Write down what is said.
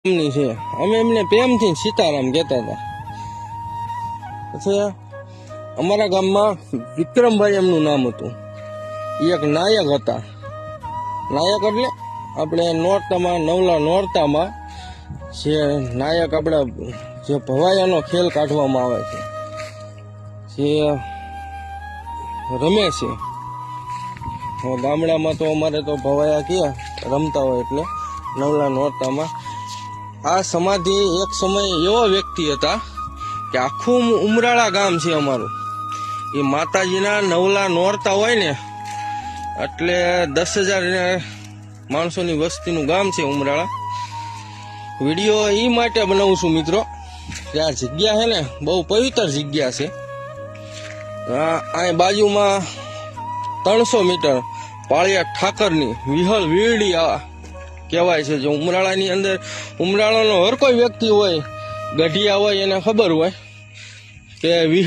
ની છે અમે એમને પ્રેમથી સીતારામ કહેતા હતા. પછી અમારા ગામમાં વિક્રમભાઈ એમનું નામ હતું. એ એક નાયક હતા. નાયક એટલે આપણે નોરતામાં નવલા નોરતામાં જે નાયક આપણે જે ભવાયાનો ખેલ કાઢવામાં આવે છે જે રમે છે. ગામડામાં તો અમારે તો ભવાયા ક્યાં રમતા હોય એટલે નવલા નોરતામાં આ સમાધિ એક સમય એવો વ્યક્તિ હતા કે આખું ઉમરાળા ગામ છે અમારું. એ માતાજીના નવલા નોરતા હોય ને એટલે 10,000 માણસોની વસ્તીનું ગામ છે ઉમરાળા. વિડીયો એ માટે બનાવું છું મિત્રો કે આ જગ્યા છે ને બહુ પવિત્ર જગ્યા છે. આ બાજુમાં 300 મીટર પાળિયા ઠાકરની વિહળ વીરડી કહેવાય છે. જો ઉમરાળાની અંદર ઉમરાળાનો હર કોઈ વ્યક્તિ હોય ગઢિયા હોય એને ખબર હોય કે વિહળ